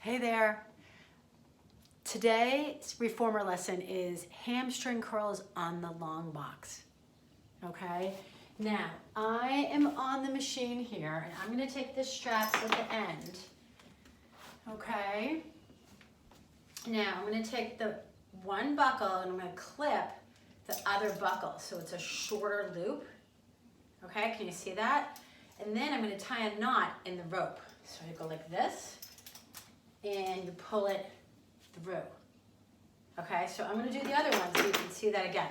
Hey there. Today's reformer lesson is hamstring curls on the long box. Okay? Now, I am on the machine here, and I'm going to take the straps at the end. Okay? Now, I'm going to take the one buckle, and I'm going to clip the other buckle, so it's a shorter loop. Okay, can you see that? And then I'm going to tie a knot in the rope. So you go like this, and you pull it through. Okay, so I'm going to do the other one so you can see that again.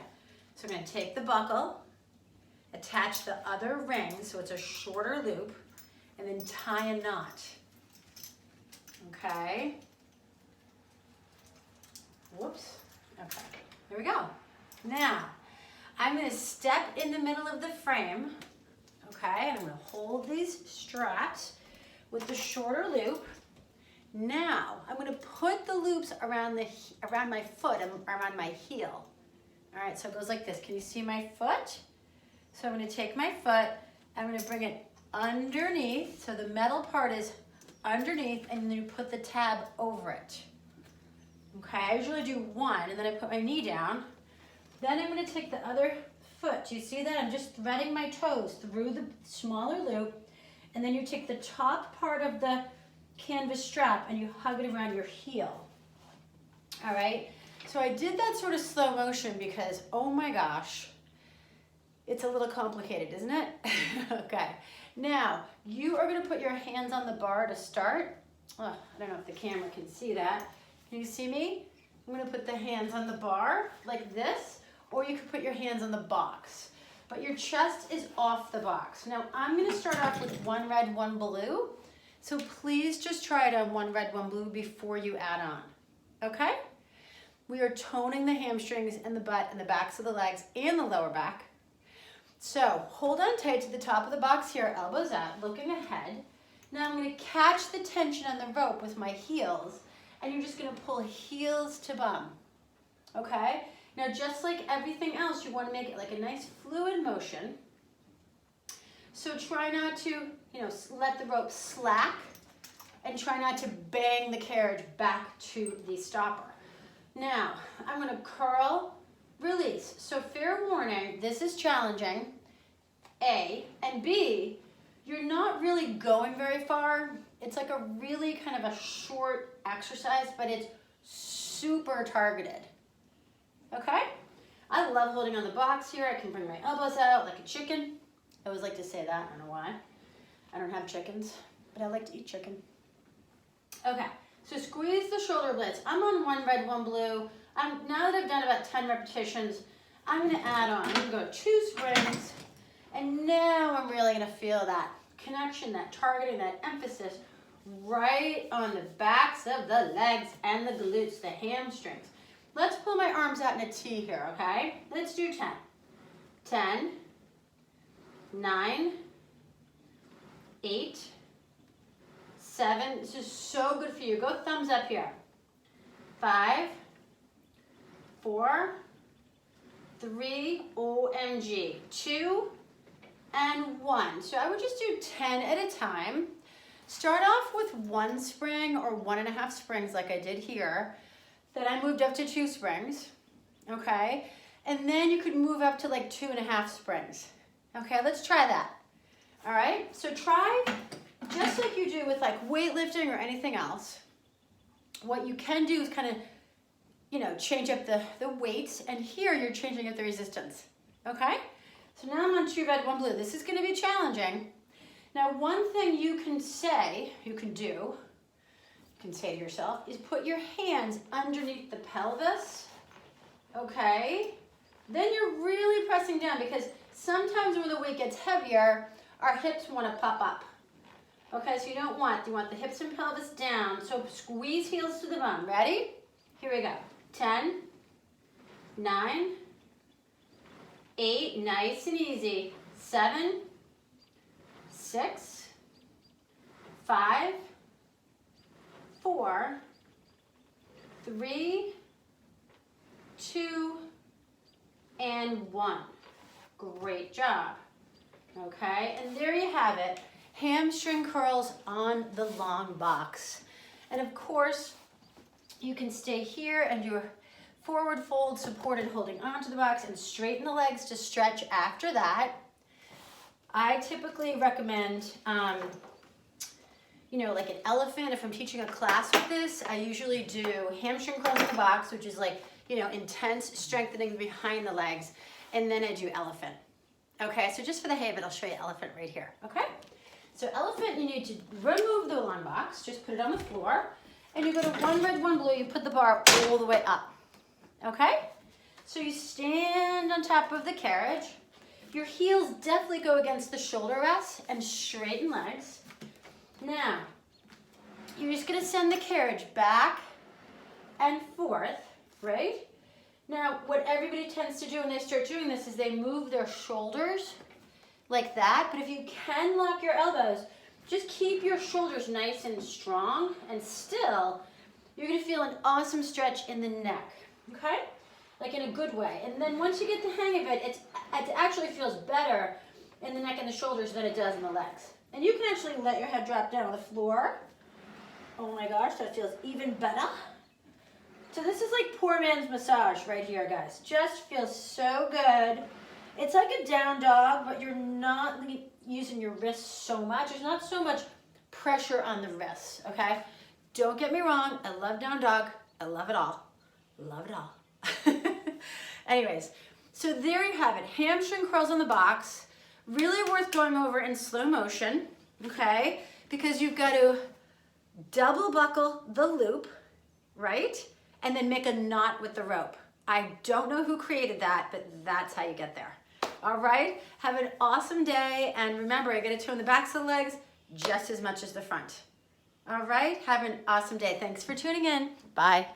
So I'm going to take the buckle, attach the other ring, so it's a shorter loop, and then tie a knot. Okay. Whoops. Okay, here we go. Now, I'm going to step in the middle of the frame, okay, and I'm going to hold these straps with the shorter loop. Now, I'm going to put the loops around my foot and around my heel. All right, so it goes like this. Can you see my foot? So I'm going to take my foot, I'm going to bring it underneath, so the metal part is underneath, and then you put the tab over it. Okay, I usually do one, and then I put my knee down. Then I'm going to take the other foot. Do you see that? I'm just threading my toes through the smaller loop, and then you take the top part of the canvas strap and you hug it around your heel. All right, so I did that sort of slow motion because, oh my gosh, it's a little complicated, isn't it? Okay, now you are going to put your hands on the bar to start. Oh, I don't know if the camera can see that. Can you see me? I'm going to put the hands on the bar like this, or you can put your hands on the box, but your chest is off the box. Now I'm going to start off with one red, one blue. So please just try it on one red, one blue before you add on, okay? We are toning the hamstrings and the butt and the backs of the legs and the lower back. So hold on tight to the top of the box here, elbows out, looking ahead. Now I'm going to catch the tension on the rope with my heels, and you're just going to pull heels to bum, okay? Now just like everything else, you want to make it like a nice fluid motion. So try not to, let the rope slack, and try not to bang the carriage back to the stopper. Now, I'm going to curl, release. So fair warning, this is challenging, A, and B, you're not really going very far. It's like a really kind of a short exercise, but it's super targeted. Okay? I love holding on the box here. I can bring my elbows out like a chicken. I always like to say that, I don't know why. I don't have chickens, but I like to eat chicken. Okay, so squeeze the shoulder blades. I'm on one red, one blue. Now that I've done about 10 repetitions, I'm gonna add on. I'm gonna go 2 springs, and now I'm really gonna feel that connection, that targeting, that emphasis right on the backs of the legs and the glutes, the hamstrings. Let's pull my arms out in a T here, okay? Let's do 10. 10, 9, 8, 7. This is so good for you. Go thumbs up here. 5, 4, 3, OMG, 2, and 1. So I would just do 10 at a time. Start off with 1 spring or 1.5 springs like I did here. Then I moved up to 2 springs, okay? And then you could move up to like 2.5 springs. Okay, let's try that. All right, so try just like you do with like weightlifting or anything else. What you can do is kind of, change up the weights, and here you're changing up the resistance, okay? So now I'm on 2 red, 1 blue. This is gonna be challenging. Now, one thing you can say to yourself, is put your hands underneath the pelvis, okay? Then you're really pressing down, because sometimes when the weight gets heavier, our hips want to pop up. Okay, so you want the hips and pelvis down, so squeeze heels to the bum. Ready? Here we go. 10, 9, 8, nice and easy. 7, 6, 5, 4, 3, 2, and 1. Great job. Okay, and there you have it. Hamstring curls on the long box. And of course, you can stay here and do a forward fold, supported, holding onto the box, and straighten the legs to stretch after that. I typically recommend, you know, like an elephant. If I'm teaching a class with this, I usually do hamstring curls in the box, which is like, you know, intense strengthening behind the legs. And then I do elephant. Okay, so just for the hay of it, I'll show you elephant right here. Okay, so elephant, you need to remove the alarm box, just put it on the floor, and you go to one red, one blue, you put the bar all the way up. Okay, so you stand on top of the carriage. Your heels definitely go against the shoulder rest and straighten legs. Now, you're just gonna send the carriage back and forth, right? Now, what everybody tends to do when they start doing this is they move their shoulders like that. But if you can lock your elbows, just keep your shoulders nice and strong, and still, you're gonna feel an awesome stretch in the neck, okay? Like in a good way. And then once you get the hang of it, it actually feels better in the neck and the shoulders than it does in the legs. And you can actually let your head drop down on the floor. Oh my gosh, that feels even better. So this is like poor man's massage right here, guys. Just feels so good. It's like a down dog, but you're not using your wrists so much. There's not so much pressure on the wrists, okay? Don't get me wrong. I love down dog. I love it all. Love it all. Anyways, so there you have it. Hamstring curls on the box. Really worth going over in slow motion, okay? Because you've got to double buckle the loop, right? And then make a knot with the rope. I don't know who created that, but that's how you get there. All right, have an awesome day. And remember, I gotta tone the backs of the legs just as much as the front. All right, have an awesome day. Thanks for tuning in. Bye.